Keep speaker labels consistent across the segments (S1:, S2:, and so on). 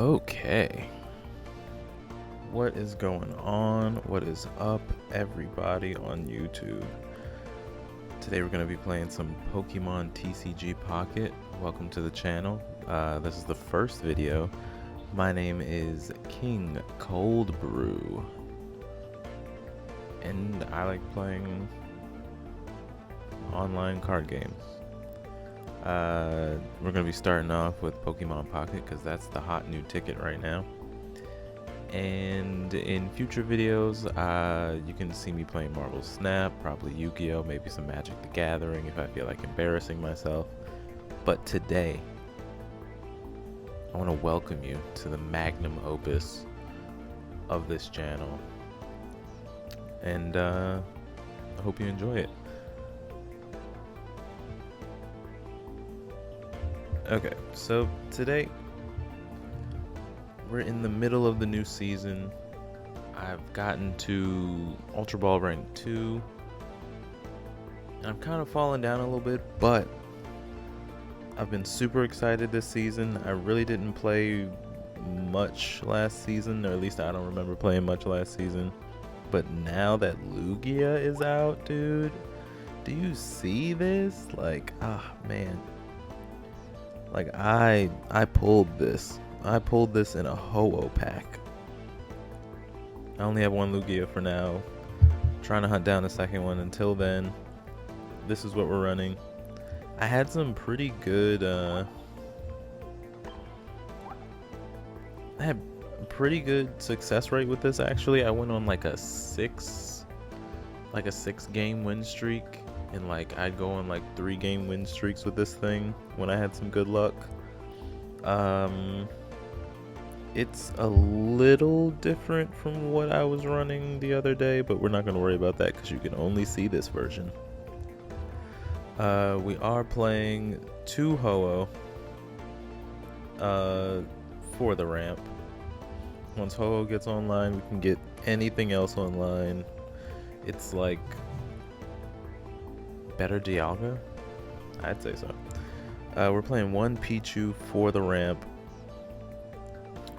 S1: Okay. What is going on? What is up, everybody on YouTube? Today we're going to be playing some Pokemon TCG Pocket. Welcome to the channel. This is the first video. My name is King Cold Brew. And I like playing online card games. We're going to be starting off with Pokemon Pocket because that's the hot new ticket right now. And in future videos, you can see me playing Marvel Snap, probably Yu-Gi-Oh, maybe some Magic the Gathering if I feel like embarrassing myself. But today, I want to welcome you to the magnum opus of this channel. And I hope you enjoy it. Okay, so today, we're in the middle of the new season. I've gotten to Ultra Ball rank 2. And I'm kind of falling down a little bit, but I've been super excited this season. I really didn't play much last season, or at least I don't remember playing much last season. But now that Lugia is out, dude, do you see this? Like, man. Like, I pulled this. I pulled this in a Ho-Oh pack. I only have one Lugia for now. Trying to hunt down the second one. Until then, this is what we're running. I had some pretty good I had a pretty good success rate with this actually. I went on like a 6 game win streak, and like I'd go on like 3 game win streaks with this thing when I had some good luck. It's a little different from what I was running the other day, but we're not going to worry about that because you can only see this version. We are playing 2 Ho-Oh for the ramp. Once Ho-Oh gets online, we can get anything else online. It's like better Dialga? I'd say so. We're playing 1 Pichu for the ramp.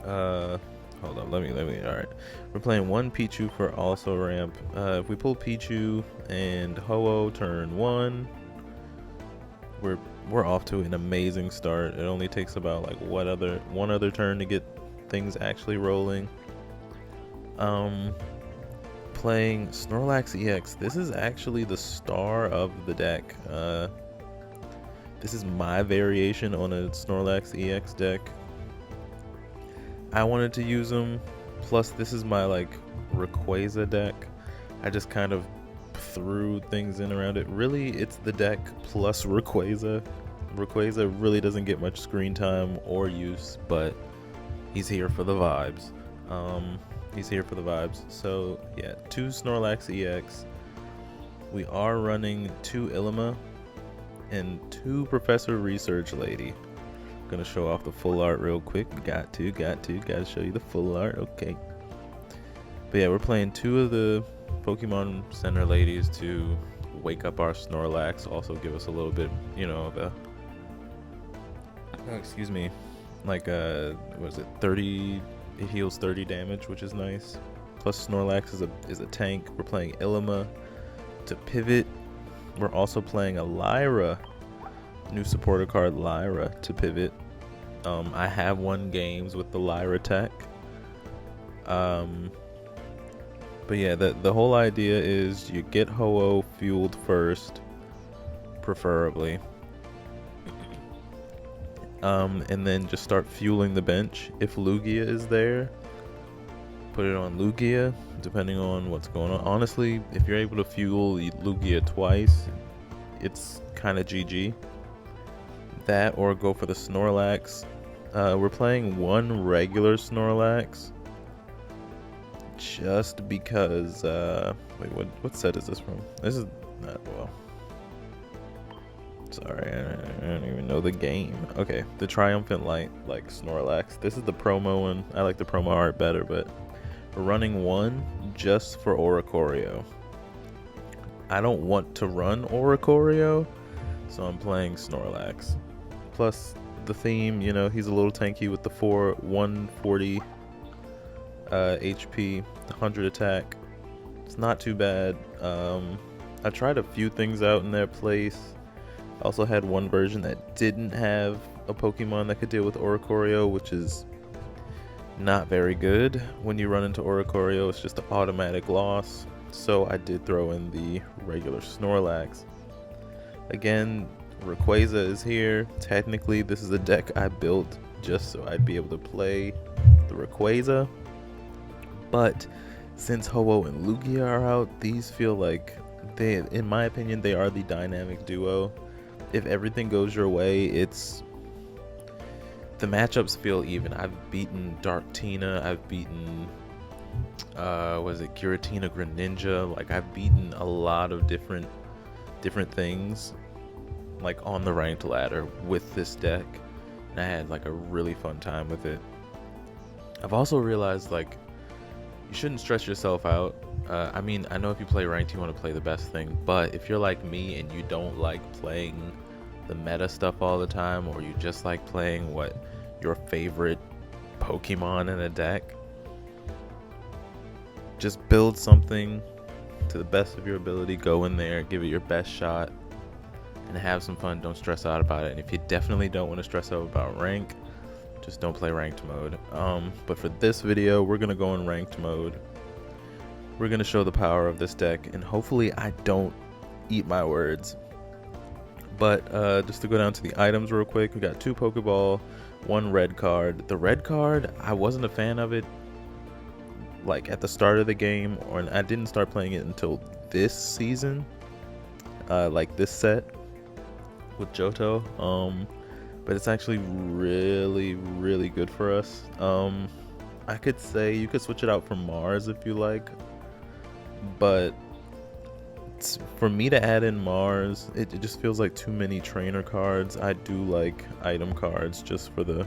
S1: Hold on, let me, alright. We're playing 1 Pichu for also ramp. If we pull Pichu and Ho-Oh turn 1, we're off to an amazing start. It only takes about like one other turn to get things actually rolling. Playing Snorlax EX. This is actually the star of the deck. This is my variation on a Snorlax EX deck. I wanted to use them, plus this is my like Rayquaza deck. I just kind of threw things in around it. Really, it's the deck plus Rayquaza. Rayquaza really doesn't get much screen time or use, but he's here for the vibes. He's here for the vibes. So yeah, 2 Snorlax EX. We are running 2 Ilima and 2 Professor Research Lady. Gonna show off the full art real quick. Got to show you the full art. Okay, but yeah, we're playing 2 of the Pokemon Center ladies to wake up our Snorlax, also give us a little bit, you know, of a excuse me, like what is it, 30, it heals 30 damage, which is nice. Plus Snorlax is a tank. We're playing Ilima to pivot. We're also playing a Lyra, new supporter card Lyra, to pivot. I have won games with the Lyra tech. But yeah, the whole idea is you get Ho-Oh fueled first, preferably. And then just start fueling the bench. If Lugia is there, put it on Lugia, depending on what's going on. Honestly, if you're able to fuel Lugia twice, it's kind of GG. That, or go for the Snorlax. We're playing 1 regular Snorlax just because wait, what set is this from? This is not, well, sorry, I don't even know the game. Okay, the Triumphant Light, like Snorlax. This is the promo one. I like the promo art better, but we're running 1 just for Oricorio. I don't want to run Oricorio, so I'm playing Snorlax. Plus, the theme. You know, he's a little tanky with the 140 HP, 100 attack. It's not too bad. I tried a few things out in their place. I also had one version that didn't have a Pokemon that could deal with Oricorio, which is not very good. When you run into Oricorio, it's just an automatic loss. So I did throw in the regular Snorlax. Again, Rayquaza is here. Technically, this is a deck I built just so I'd be able to play the Rayquaza. But since Ho-Oh and Lugia are out, these feel like they, in my opinion, they are the dynamic duo. If everything goes your way, the matchups feel even. I've beaten Dark Tina, I've beaten Giratina Greninja. Like, I've beaten a lot of different things, like, on the ranked ladder with this deck, and I had like a really fun time with it. I've also realized, like, you shouldn't stress yourself out. I mean, I know if you play ranked, you want to play the best thing, but if you're like me and you don't like playing the meta stuff all the time, or you just like playing what your favorite Pokemon in a deck, just build something to the best of your ability. Go in there, give it your best shot, and have some fun. Don't stress out about it. And if you definitely don't want to stress out about rank, just don't play ranked mode. But for this video, we're gonna go in ranked mode. We're gonna show the power of this deck, and hopefully I don't eat my words. But just to go down to the items real quick, we got 2 Pokeball, 1 red card. The red card, I wasn't a fan of it like at the start of the game, or I didn't start playing it until this season, like this set with Johto. But it's actually really good for us. I could say you could switch it out for Mars if you like, but for me to add in Mars, it just feels like too many trainer cards. I do like item cards just for you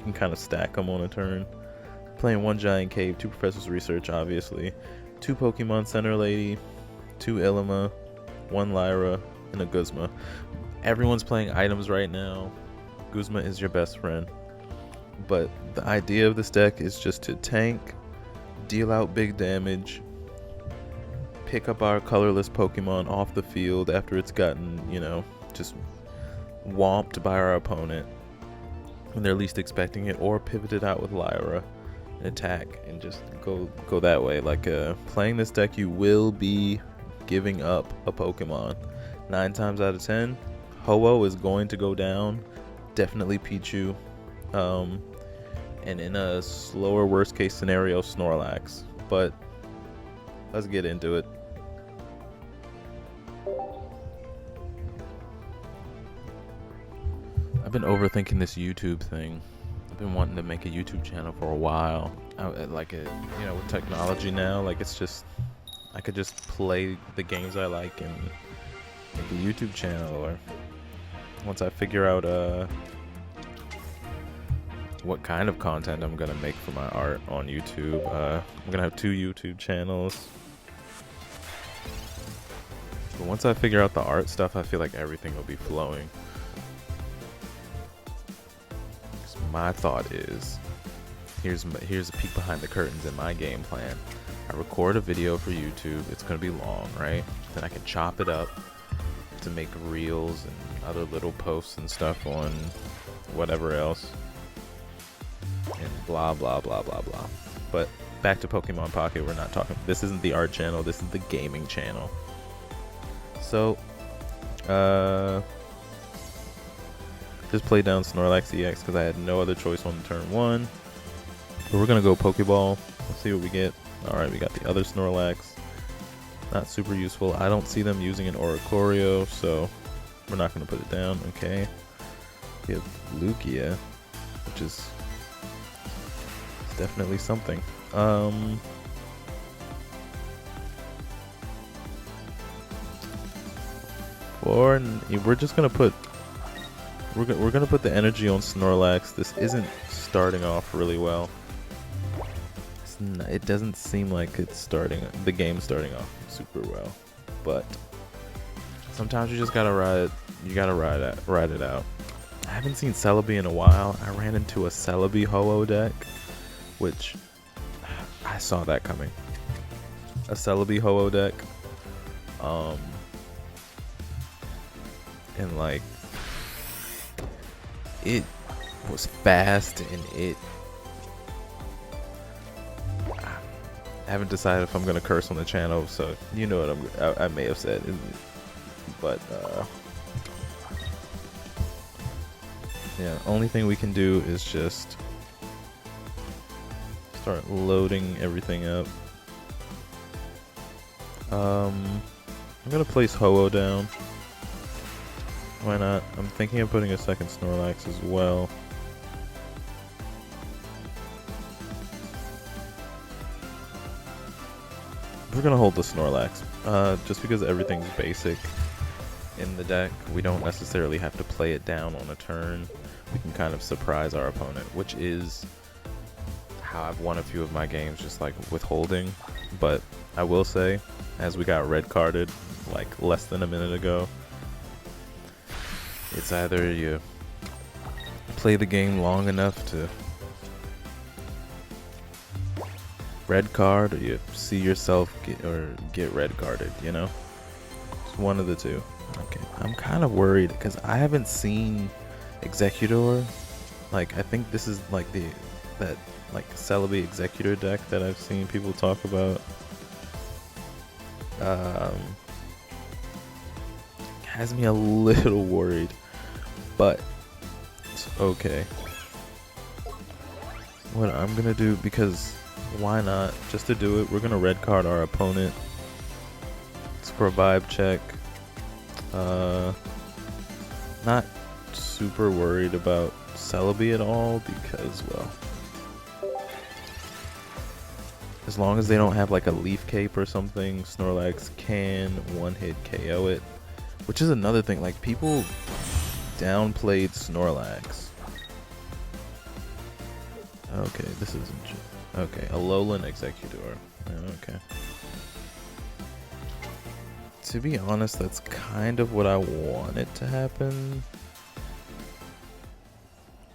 S1: can kind of stack them on a turn. Playing 1 Giant Cave, 2 Professor's Research, obviously, 2 Pokemon Center Lady, 2 Ilima, 1 Lyra, and a Guzma. Everyone's playing items right now. Guzma is your best friend. But the idea of this deck is just to tank, deal out big damage, pick up our colorless Pokemon off the field after it's gotten, you know, just whomped by our opponent when they're least expecting it, or pivot it out with Lyra and attack and just go that way. Like, playing this deck, you will be giving up a Pokemon 9 times out of 10. Ho-Oh is going to go down, definitely Pichu, and in a slower worst case scenario, Snorlax. But let's get into it. I've been overthinking this YouTube thing. I've been wanting to make a YouTube channel for a while. You know, with technology now, like, it's just, I could just play the games I like and make a YouTube channel. Or once I figure out what kind of content I'm gonna make for my art on YouTube, I'm gonna have 2 YouTube channels. But once I figure out the art stuff, I feel like everything will be flowing. My thought is, here's a peek behind the curtains in my game plan. I record a video for YouTube. It's gonna be long, right? Then I can chop it up to make reels and other little posts and stuff on whatever else, and blah blah blah blah blah. But back to Pokemon Pocket. We're not talking, this isn't the art channel, this is the gaming channel. So just play down Snorlax EX because I had no other choice on turn 1. But we're gonna go Pokeball. Let's see what we get. Alright, we got the other Snorlax. Not super useful. I don't see them using an Oricorio, so we're not gonna put it down. Okay. We have Lugia, which is definitely something. We're just gonna put we're gonna put the energy on Snorlax. This isn't starting off really well. It doesn't seem like it's the game's starting off super well, but sometimes you just gotta ride it out. haven't seen Celebi in a while. I ran into a Celebi Ho-Oh deck, which I saw that coming. A Celebi Ho-Oh deck. And like, it was fast, and I haven't decided if I'm gonna curse on the channel, so you know what I may have said, but yeah. Only thing we can do is just start loading everything up. I'm gonna place Ho-Oh down. Why not? I'm thinking of putting a second Snorlax as well. We're gonna hold the Snorlax, just because everything's basic in the deck. We don't necessarily have to play it down on a turn. We can kind of surprise our opponent, which is how I've won a few of my games, just like withholding. But I will say, as we got red carded like less than a minute ago, it's either you play the game long enough to red card, or you see yourself get red carded, you know? It's one of the two. Okay, I'm kind of worried because I haven't seen Executor. Like, I think this is like that Celebi Executor deck that I've seen people talk about. Has me a little worried, but it's okay. What I'm gonna do, because why not? Just to do it, we're gonna red card our opponent. It's for a vibe check. Not super worried about Celebi at all, because, well, as long as they don't have like a Leaf Cape or something, Snorlax can one-hit KO it. Which is another thing, like, people downplayed Snorlax. Okay, this isn't... Okay, Alolan Executor. Okay. To be honest, that's kind of what I wanted to happen.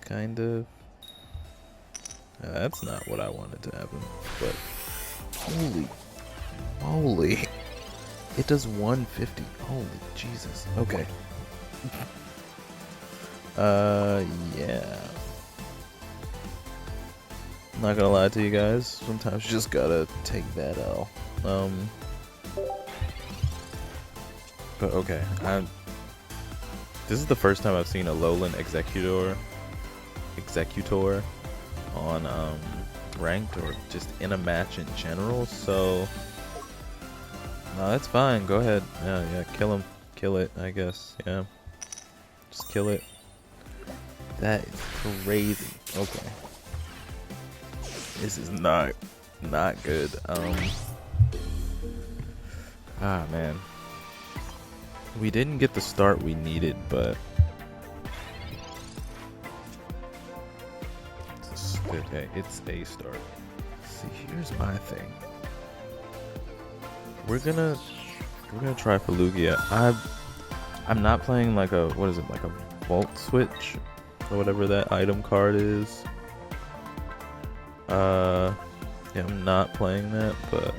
S1: Kind of. That's not what I wanted to happen, but holy moly. It does 150. Holy Jesus. Okay. Yeah. Not gonna lie to you guys, sometimes you just gotta take that L. But okay, this is the first time I've seen a Alolan Executor on ranked, or just in a match in general, so no, that's fine. Go ahead. Yeah, kill him. Kill it, I guess. Yeah. Just kill it. That is crazy. Okay. This is not good. Ah, man. We didn't get the start we needed, but okay, it's a start. See, here's my thing. We're gonna try for Lugia. I'm not playing like a, what is it, like a Volt Switch or whatever that item card is. Yeah, I'm not playing that, but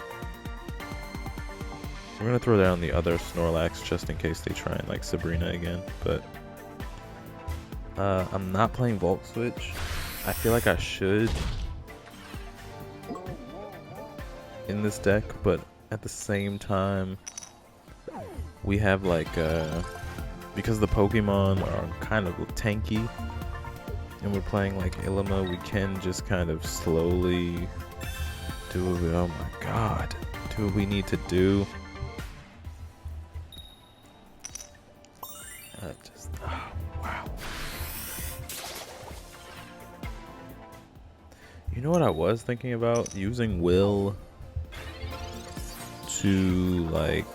S1: we're gonna throw down the other Snorlax just in case they try and like Sabrina again. But I'm not playing Volt Switch. I feel like I should in this deck, but at the same time, we have like because the Pokemon are kind of tanky, and we're playing like Ilima, we can just kind of slowly do it. Oh my god, do what we need to do. Oh, wow. You know what I was thinking about? Using Will to like...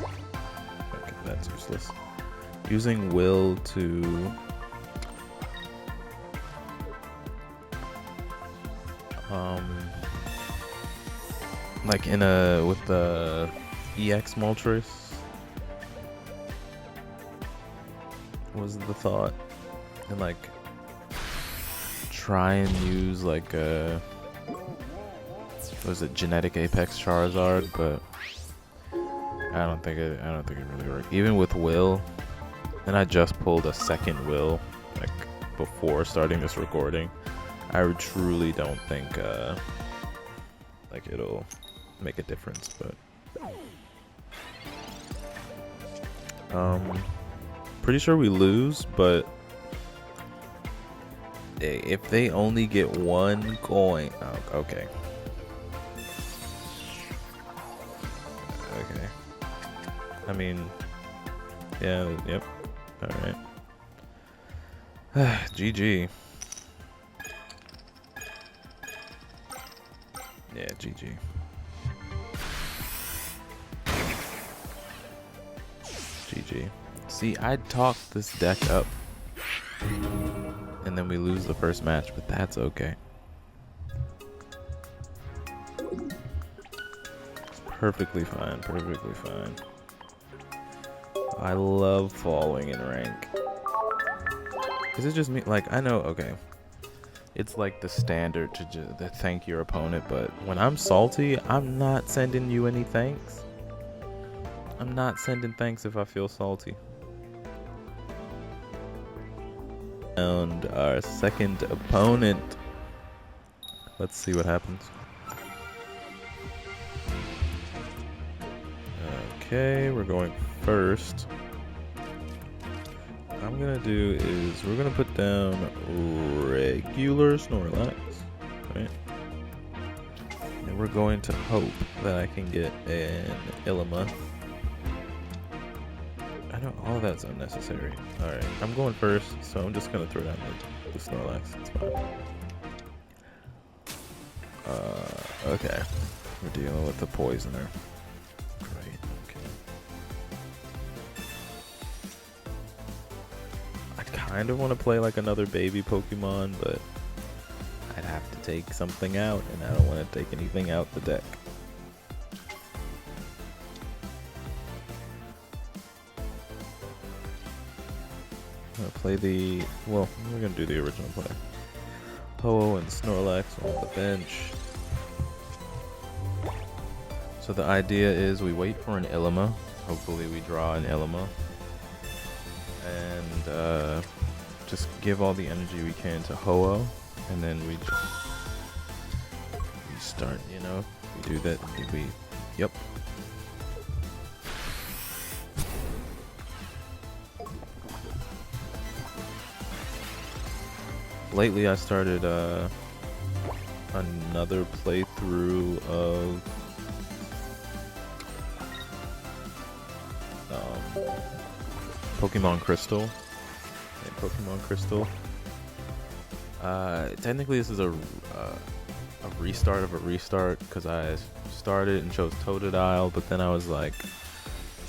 S1: Okay, that's useless. Using Will to... like in a... with the EX Moltres was the thought. and like try and use like a was it genetic Apex Charizard, but I don't think it really worked. Even with Will, and I just pulled a second Will like before starting this recording. I truly don't think like it'll make a difference, but pretty sure we lose, but if they only get one coin, oh, okay. Okay. I mean, yeah, yep. All right. GG. Yeah, GG. GG. See, I talked this deck up, and then we lose the first match, but that's okay. Perfectly fine, perfectly fine. I love falling in rank. Is it just me? Like, I know, okay. It's like the standard to thank your opponent, but when I'm salty, I'm not sending you any thanks. I'm not sending thanks if I feel salty. And our second opponent. Let's see what happens. Okay, we're going first. What I'm gonna do is we're gonna put down regular Snorlax, right? And we're going to hope that I can get an Ilima. I know all that's unnecessary. Alright, I'm going first, so I'm just gonna throw down the Snorlax. It's fine. Okay. We're dealing with the poisoner. Great, okay. I kind of want to play like another baby Pokemon, but I'd have to take something out, and I don't want to take anything out the deck. I'm gonna play the, well, we're gonna do the original play. Ho-Oh and Snorlax on the bench. So the idea is we wait for an Ilima. Hopefully we draw an Ilima. And just give all the energy we can to Ho-Oh. And then we start, you know, we do that, yep. Lately I started another playthrough of Pokemon Crystal. Yeah, Pokemon Crystal. Technically this is a restart of a restart, because I started and chose Totodile, but then I was like,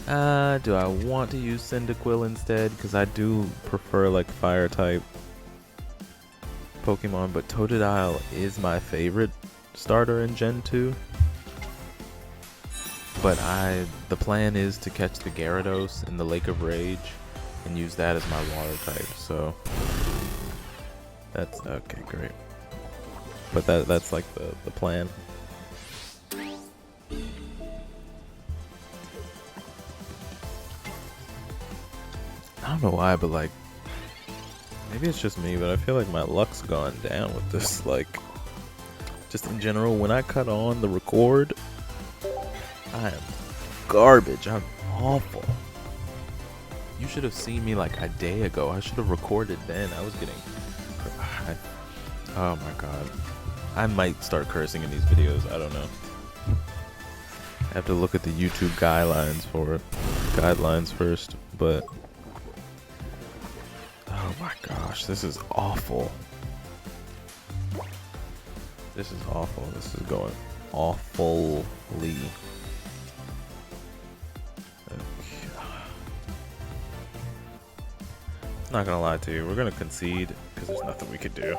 S1: do I want to use Cyndaquil instead? Because I do prefer like fire type Pokemon, but Totodile is my favorite starter in Gen 2. But the plan is to catch the Gyarados in the Lake of Rage and use that as my water type, so that's okay, great. But that's like the plan. I don't know why, but like, maybe it's just me, but I feel like my luck's gone down with this, like, just in general, when I cut on the record, I am garbage. I'm awful. You should have seen me like a day ago. I should have recorded then. I was getting... oh my god. I might start cursing in these videos. I don't know. I have to look at the YouTube guidelines for it. Guidelines first, but... oh my gosh, this is awful. This is awful. This is going awfully. Not gonna lie to you, we're gonna concede because there's nothing we could do.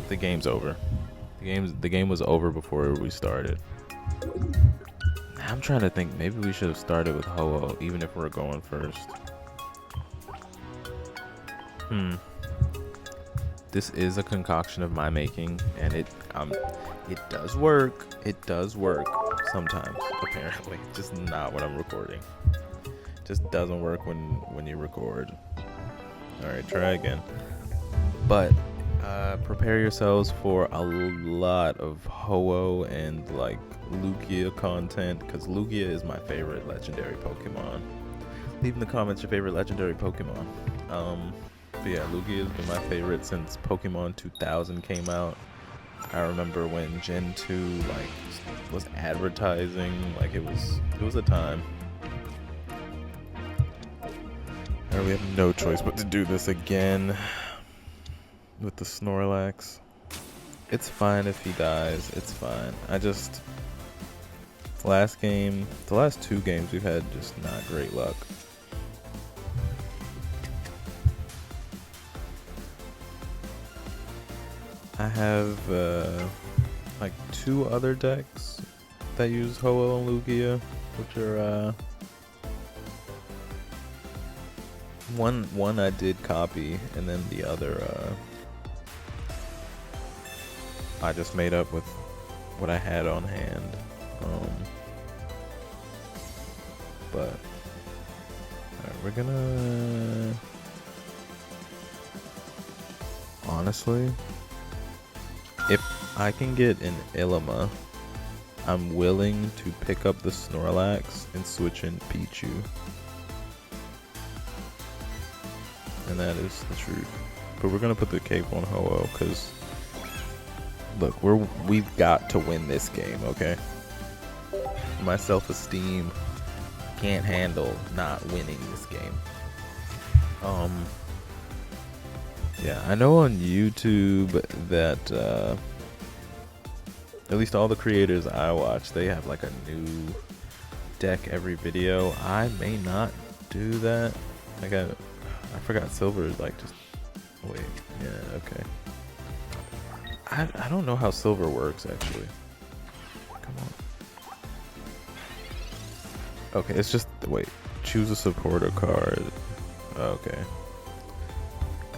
S1: The game's over. The game was over before we started. I'm trying to think, maybe we should have started with Ho-Oh, even if we're going first. This is a concoction of my making, and it does work. It does work sometimes, apparently. Just not when I'm recording. Just doesn't work when you record. All right, try again. But prepare yourselves for a lot of Ho-Oh and like Lugia content, because Lugia is my favorite legendary Pokemon. Leave in the comments your favorite legendary Pokemon. But yeah, Lugia has been my favorite since Pokemon 2000 came out. I remember when Gen 2 like was advertising, like it was a time. Alright, we have no choice but to do this again with the Snorlax. It's fine if he dies, it's fine. The last two games we've had just not great luck. I have like 2 other decks that use Ho-Oh and Lugia, which are one I did copy, and then the other I just made up with what I had on hand. But alright, we're gonna honestly, if I can get an Ilima, I'm willing to pick up the Snorlax and switch in Pichu. And that is the truth. But we're gonna put the cape on Ho-Oh, because look, we've got to win this game, okay? My self-esteem can't handle not winning this game. Yeah, I know on YouTube that at least all the creators I watch, they have like a new deck every video. I may not do that. I forgot silver is like just wait, yeah, okay. I don't know how silver works actually. Come on. Okay, it's just wait, choose a supporter card. Okay.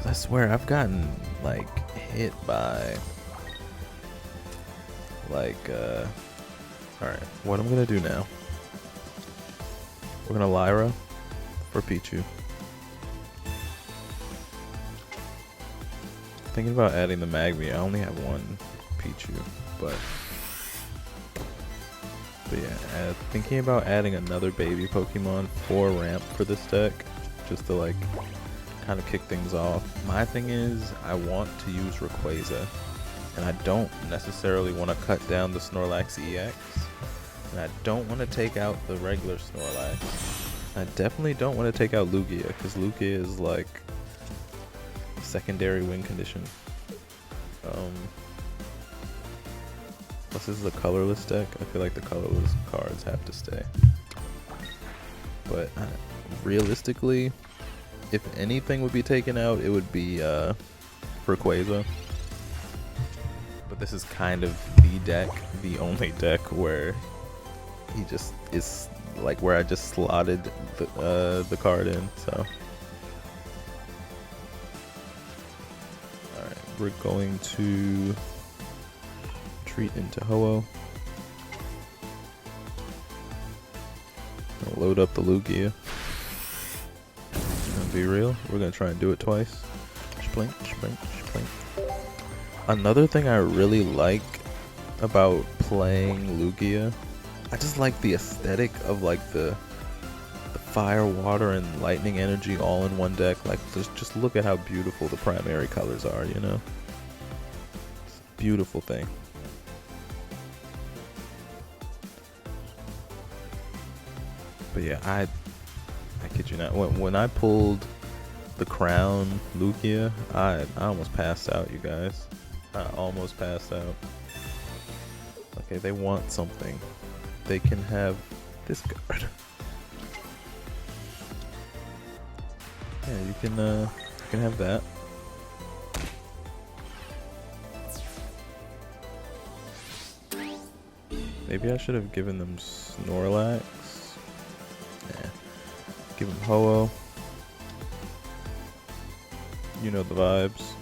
S1: I swear I've gotten like hit by like alright, what I'm gonna do now, we're gonna Lyra for Pichu. Thinking about adding the Magby. I only have 1 Pichu, but yeah, thinking about adding another baby Pokemon for ramp for this deck, just to like kind of kick things off. My thing is, I want to use Rayquaza, and I don't necessarily want to cut down the Snorlax EX, and I don't want to take out the regular Snorlax. I definitely don't want to take out Lugia, because Lugia is like secondary win condition. Plus this is a colorless deck. I feel like the colorless cards have to stay. But realistically, if anything would be taken out, it would be Rayquaza. But this is kind of the deck, the only deck where he just is like where I just slotted the card in. So alright, we're going to retreat into Ho-Oh. Load up the Lugia. Be real, we're gonna try and do it twice. Splink, splink, splink. Another thing I really like about playing Lugia, I just like the aesthetic of like the fire, water, and lightning energy all in one deck. Like just look at how beautiful the primary colors are, you know? It's a beautiful thing. But yeah, I kid you not, when I pulled the crown Lugia, I almost passed out, you guys. I almost passed out. Okay, they want something. They can have this card. Yeah, you can have that. Maybe I should have given them Snorlax. Yeah. Give him Ho-Oh. You know the vibes.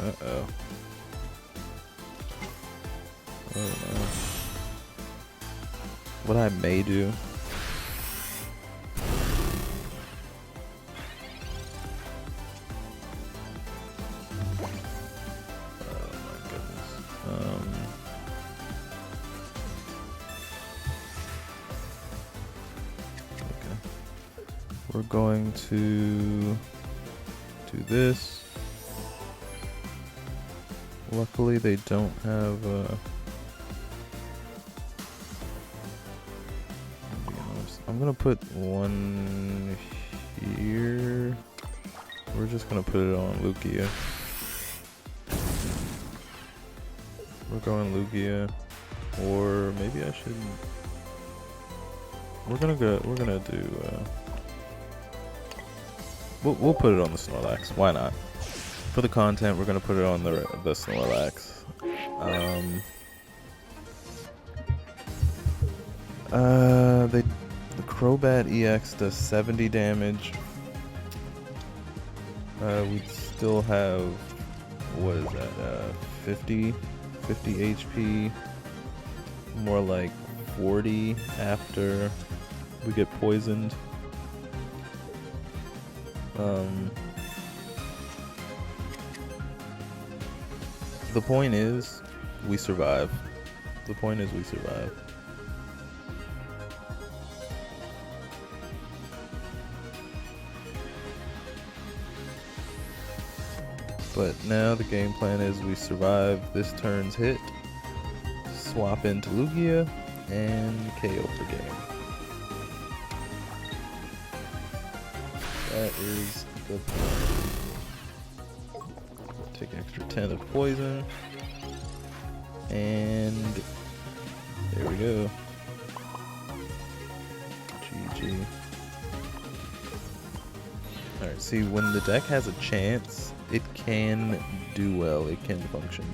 S1: Uh-oh. Oh no. What I may do. Oh my goodness. Okay. We're going to do this. Luckily they don't have I'm gonna put one here. We're just gonna put it on Lugia. We're going Lugia, or maybe I should. We're gonna do. We'll put it on the Snorlax. Why not? For the content, we're gonna put it on the Snorlax. The Crobat EX does 70 damage. We still have, what is that, 50 HP, more like 40 after we get poisoned. The point is, we survive. The point is we survive. But now the game plan is we survive this turn's hit, swap into Lugia, and KO for game. That is the plan. Take extra 10 of poison, and there we go. GG. Alright, see, when the deck has a chance, it can do well, it can function.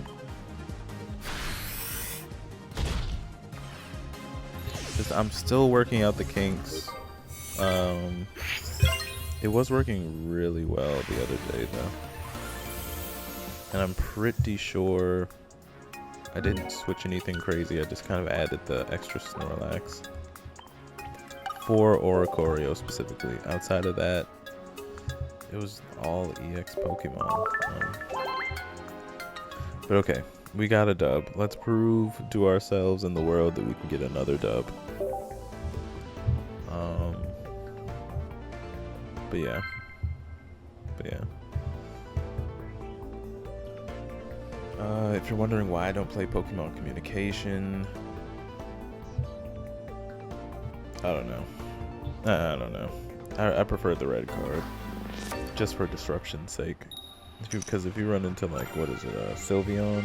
S1: Just, I'm still working out the kinks. It was working really well the other day though. And I'm pretty sure I didn't switch anything crazy, I just kind of added the extra Snorlax. For Oricorio specifically. Outside of that, it was all EX Pokemon. But okay, we got a dub. Let's prove to ourselves and the world that we can get another dub. But yeah. If you're wondering why I don't play Pokemon Communication, I don't know. I don't know. I prefer the red card. Just for disruption's sake. Because if you run into, like, what is it, Sylveon,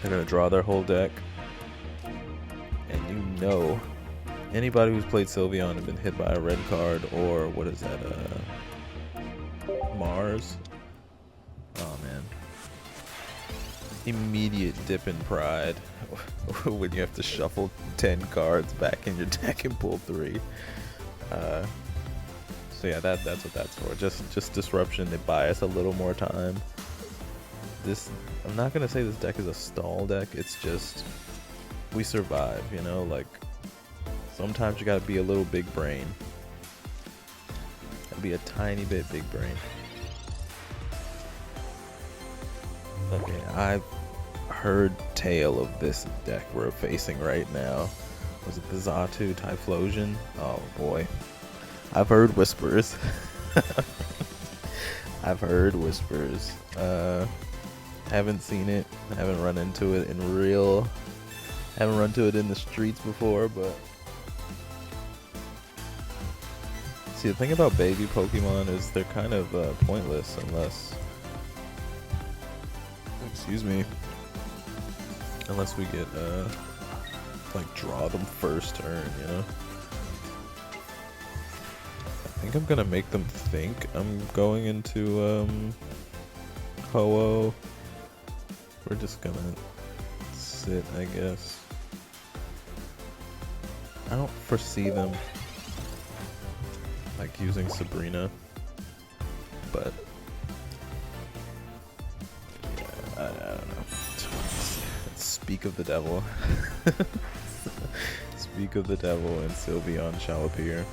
S1: they're gonna draw their whole deck. And you know, anybody who's played Sylveon and been hit by a red card, or what is that, Mars? Oh man. Immediate dip in pride when you have to shuffle 10 cards back in your deck and pull 3. So yeah, that's what that's for. Just disruption. It buys us a little more time. I'm not gonna say this deck is a stall deck. It's just we survive. You know, like sometimes you gotta be a little big brain. Gotta be a tiny bit big brain. Okay, I've heard tale of this deck we're facing right now. Was it the Xatu Typhlosion? Oh boy. I've heard whispers. I've heard whispers. Haven't seen it. Haven't run into it in real. Haven't run to it in the streets before, but see, the thing about baby Pokemon is they're kind of pointless unless, excuse me, unless we get like draw them first turn, you know. I think I'm gonna make them think I'm going into Ho-Oh. We're just gonna sit, I guess. I don't foresee them like using Sabrina, but yeah. speak of the devil. Speak of the devil, and Sylveon shall appear.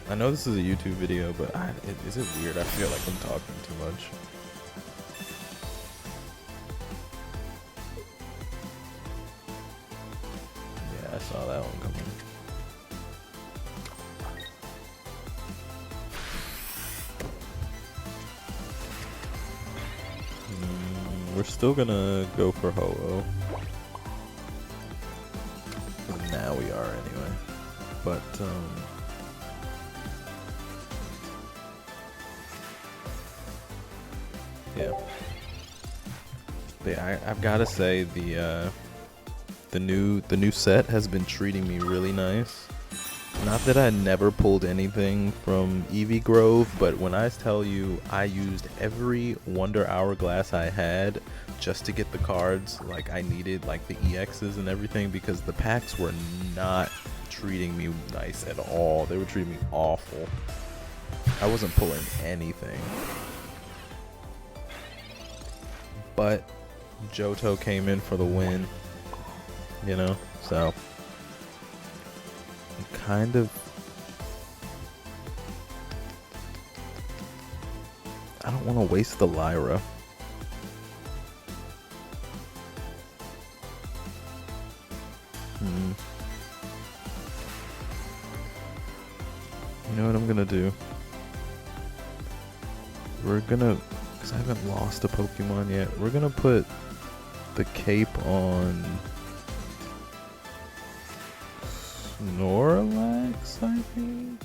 S1: I know this is a YouTube video, but is it weird? I feel like I'm talking too much. Yeah, I saw that one coming. We're still gonna go for Ho-Oh. Now we are anyway. But, yeah, I've got to say the new set has been treating me really nice. Not that I never pulled anything from Eevee Grove, but when I tell you I used every Wonder Hourglass I had just to get the cards like I needed, like the EXs and everything, because the packs were not treating me nice at all. They were treating me awful. I wasn't pulling anything. But Johto came in for the win, you know, so kind of, I don't want to waste the Lyra. You know what I'm gonna do? We're gonna, because I haven't lost a Pokemon yet, we're gonna put the cape on Snorlax, I think.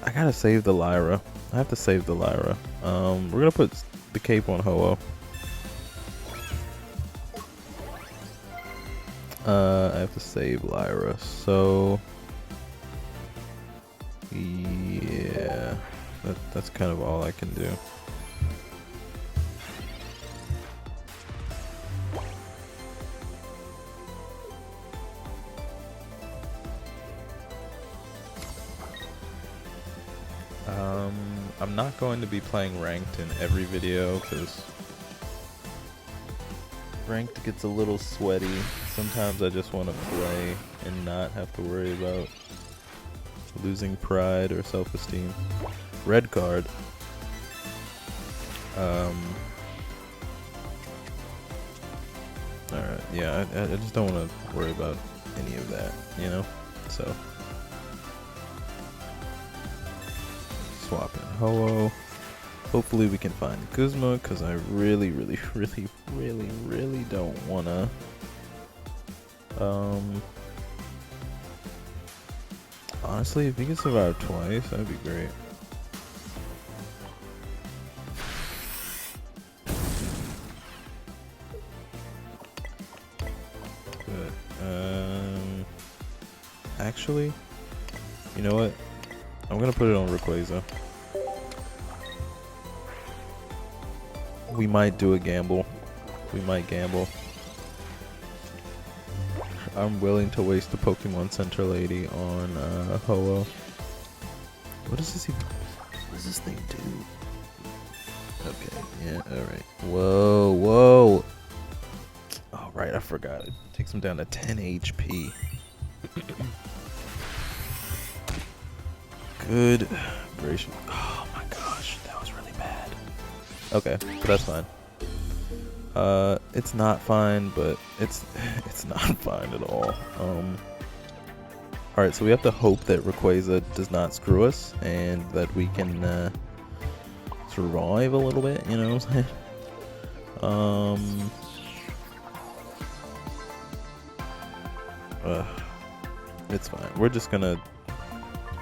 S1: I gotta save the Lyra. I have to save the Lyra. We're gonna put the cape on Ho-Oh. I have to save Lyra, so yeah, that's kind of all I can do. I'm not going to be playing ranked in every video because ranked gets a little sweaty. Sometimes I just want to play and not have to worry about losing pride or self-esteem. Red card. Alright, yeah, I just don't want to worry about any of that, you know? So swap in Ho-Oh. Hopefully we can find Guzma, because I really don't wanna honestly, if he can survive twice, that'd be great. Good. Actually, you know what? I'm gonna put it on Rayquaza. We might do a gamble. We might gamble. I'm willing to waste the Pokemon Center lady on Ho-Oh. What does this even? What does this thing do? Okay, yeah, alright. Whoa. Oh, right, I forgot. It takes him down to 10 HP. Good gracious. Oh my gosh, that was really bad. Okay, but that's fine. It's not fine, but it's not fine at all. Alright, so we have to hope that Rayquaza does not screw us and that we can survive a little bit, you know what I'm saying? It's fine. We're just gonna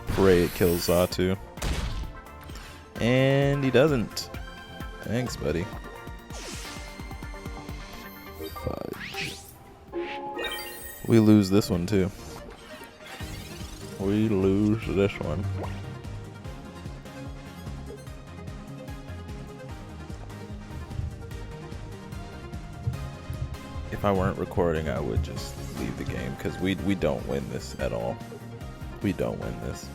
S1: pray it kills Xatu. And he doesn't. Thanks, buddy. Fudge. We lose this one too. We lose this one. If I weren't recording, I would just leave the game because we don't win this at all. We don't win this.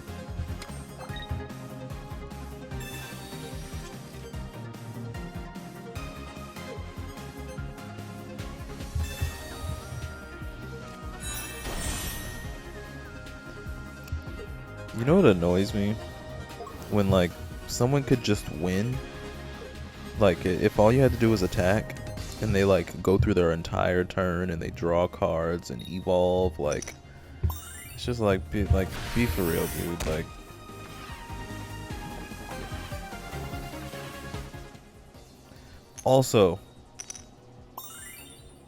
S1: You know what annoys me? When like someone could just win. Like if all you had to do was attack, and they like go through their entire turn and they draw cards and evolve. Like it's just like be for real, dude. Like. Also,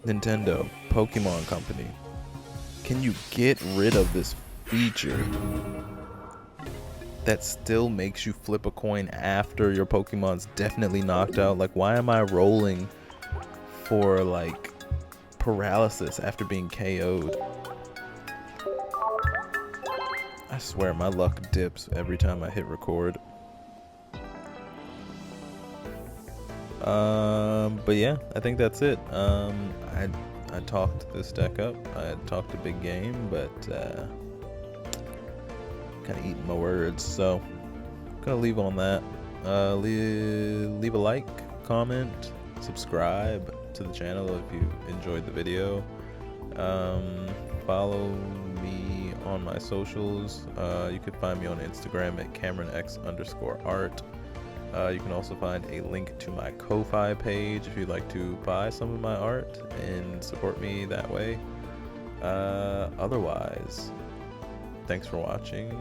S1: Nintendo, Pokemon Company, can you get rid of this feature that still makes you flip a coin after your Pokemon's definitely knocked out? Like, why am I rolling for, like, paralysis after being KO'd? I swear my luck dips every time I hit record. But yeah, I think that's it. I talked this deck up. I talked a big game, but kind of eating my words. So gonna leave on that. Leave a like, comment, subscribe to the channel if you enjoyed the video. Follow me on my socials. You can find me on Instagram at CameronX_art. You can also find a link to my Ko-Fi page if you'd like to buy some of my art and support me that way. Otherwise, thanks for watching.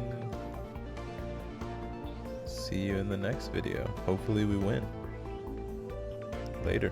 S1: See you in the next video. Hopefully we win. Later.